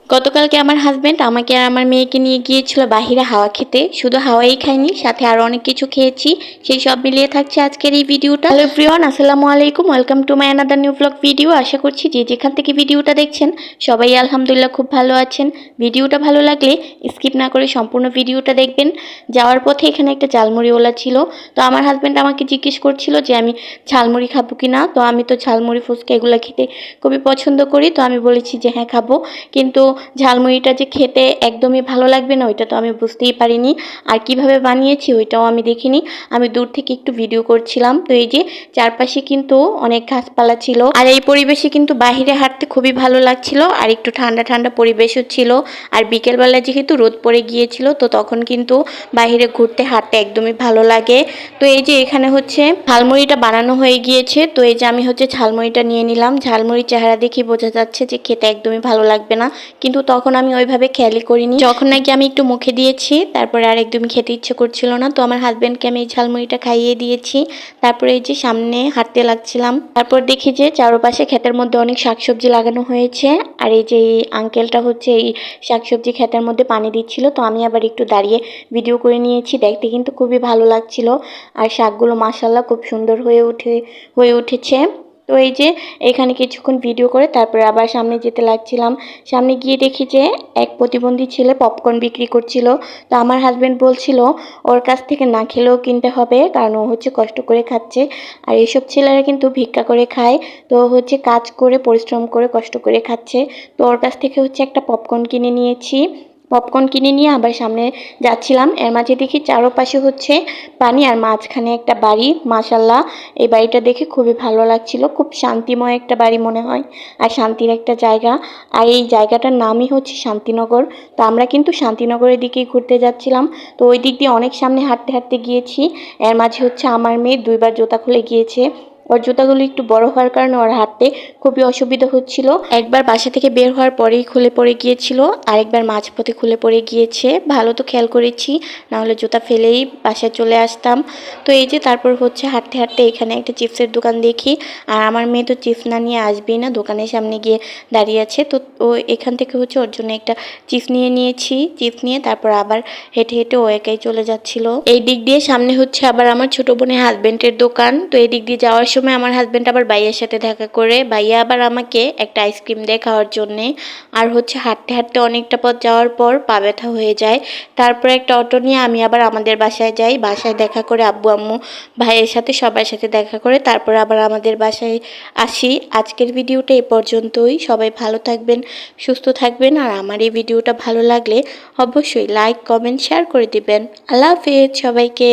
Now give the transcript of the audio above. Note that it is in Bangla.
গতকালকে আমার হাজবেন্ড আমাকে আর আমার মেয়েকে নিয়ে গিয়েছিল বাহিরে হাওয়া খেতে। শুধু হাওয়াই খাইনি, সাথে আরো অনেক কিছু খেয়েছি। সেই সব মিলিয়ে থাকছে আজকের এই ভিডিওটা। হ্যালো এভরিওয়ান, আসসালামু আলাইকুম, welcome to my another new blog video. আশা করছি যে যেখান থেকে ভিডিওটা দেখছেন সবাই আলহামদুলিল্লাহ খুব ভালো আছেন। ভিডিওটা ভালো লাগলে স্কিপ না করে সম্পূর্ণ ভিডিওটা দেখবেন। যাওয়ার পথে এখানে একটা ঝালমুড়িওয়ালা ছিল, তো আমার হাজবেন্ড আমাকে জিজ্ঞেস করছিল যে আমি ঝালমুড়ি খাবো কি না। তো আমি তো ঝালমুড়ি ফুচকা এগুলো খেতে খুবই পছন্দ করি, তো আমি বলেছি যে হ্যাঁ খাবো। কিন্তু ঝালমুড়িটা যে খেতে একদমই ভালো লাগবে না ওইটা তো আমি বুঝতেই পারিনি, আর কিভাবে বানিয়েছি ওইটাও আমি দেখিনি। আমি দূর থেকে একটু ভিডিও করছিলাম। তো এই যে চারপাশে কিন্তু অনেক গাছপালা ছিল, আর এই পরিবেশে কিন্তু বাহিরে হাঁটতে খুবই ভালো লাগছিল, আর একটু ঠান্ডা ঠান্ডা পরিবেশও ছিল। আর বিকেলবেলা যেহেতু রোদ পড়ে গিয়েছিল, তো তখন কিন্তু বাহিরে ঘুরতে হাঁটতে একদমই ভালো লাগে। তো এই যে এখানে হচ্ছে ঝালমুড়িটা বানানো হয়ে গিয়েছে। তো এই যে আমি হচ্ছে ঝালমুড়িটা নিয়ে নিলাম। ঝালমুড়ির চেহারা দেখে বোঝা যাচ্ছে যে খেতে একদমই ভালো লাগবে না, কিন্তু তখন আমি ওইভাবে খেয়ালই করিনি। যখন নাকি আমি একটু মুখে দিয়েছি তারপরে আর একদমই খেতে ইচ্ছে করছিল না, তো আমার হাজবেন্ডকে আমি এই ঝালমুড়িটা খাইয়ে দিয়েছি। তারপরে এই যে সামনে হাঁটতে লাগছিলাম, তারপর দেখি যে চারপাশে ক্ষেতের মধ্যে অনেক শাকসবজি লাগানো হয়েছে। আর এই যে এই আঙ্কেলটা হচ্ছে এই শাকসবজি ক্ষেতের মধ্যে পানি দিচ্ছিল, তো আমি আবার একটু দাঁড়িয়ে ভিডিও করে নিয়েছি। দেখতে কিন্তু খুবই ভালো লাগছিল, আর শাকগুলো মাশাআল্লাহ খুব সুন্দর হয়ে উঠেছে। তো এই যে এখানে কিছুক্ষণ ভিডিও করে তারপরে আবার সামনে যেতে লাগছিলাম। সামনে গিয়ে দেখি যে এক প্রতিবন্ধী ছেলে পপকর্ন বিক্রি করছিল। তো আমার হাজবেন্ড বলছিল ওর কাছ থেকে না খেলেও কিনতে হবে, কারণ ও হচ্ছে কষ্ট করে খাচ্ছে। আর এইসব ছেলেরা কিন্তু ভিক্ষা করে খায়, তো হচ্ছে কাজ করে পরিশ্রম করে কষ্ট করে খাচ্ছে। তো ওর কাছ থেকে হচ্ছে একটা পপকর্ন কিনে নিয়েছি। পপকর্ন কিনে নিয়ে আবার সামনে যাচ্ছিলাম, এর মাঝে দেখি চারপাশে হচ্ছে পানি, আর মাঝখানে একটা বাড়ি। মাশাল্লাহ, এই বাড়িটা দেখে খুবই ভালো লাগছিল। খুব শান্তিময় একটা বাড়ি মনে হয়, আর শান্তির একটা জায়গা। আর এই জায়গাটার নামই হচ্ছে শান্তিনগর। তো আমরা কিন্তু শান্তিনগরের দিকেই ঘুরতে যাচ্ছিলাম। তো ওই দিক দিয়ে অনেক সামনে হাঁটতে হাঁটতে গিয়েছি। এর মাঝে হচ্ছে আমার মেয়ে দুইবার জুতা খুলে গিয়েছে। ওর জুতাগুলো একটু বড় হওয়ার কারণে ওর হাঁটতে খুবই অসুবিধা হচ্ছিল। একবার বাসা থেকে বের হওয়ার পরেই খুলে পড়ে গিয়েছিল, আরেকবার মাঝপথে খুলে পড়ে গিয়েছে। ভালো তো খেয়াল করেছি, নাহলে জুতা ফেলেই বাসায় চলে আসতাম। তো এই যে তারপর হচ্ছে হাঁটতে হাঁটতে এখানে একটা চিপসের দোকান দেখি, আর আমার মেয়ে তো চিপস না নিয়ে আসবেই না, দোকানের সামনে গিয়ে দাঁড়িয়ে আছে। তো ও এখান থেকে হচ্ছে ওর জন্য একটা চিপস নিয়ে নিয়েছি। চিপস নিয়ে তারপর আবার হেঁটে হেঁটে ও একাই চলে যাচ্ছিল। এই দিক দিয়ে সামনে হচ্ছে আবার আমার ছোট বোনের হাজবেন্ডের দোকান। তো এই দিক দিয়ে যাওয়ার সময় আমার হাজবেন্ড আবার ভাইয়ের সাথে দেখা করে, ভাইয়া আবার আমাকে একটা আইসক্রিম দিয়ে খাওয়ার জন্যে। আর হচ্ছে হাঁটতে হাঁটতে অনেকটা পথ যাওয়ার পর পা ব্যথা হয়ে যায়। তারপরে একটা অটো নিয়ে আমি আবার আমাদের বাসায় যাই। বাসায় দেখা করে আব্বু আম্মু ভাইয়ের সাথে সবার সাথে দেখা করে তারপর আবার আমাদের বাসায় আসি। আজকের ভিডিওটা এ পর্যন্তই। সবাই ভালো থাকবেন, সুস্থ থাকবেন, আর আমার এই ভিডিওটা ভালো লাগলে অবশ্যই লাইক কমেন্ট শেয়ার করে দিবেন। আল্লাহ হাফেজ সবাইকে।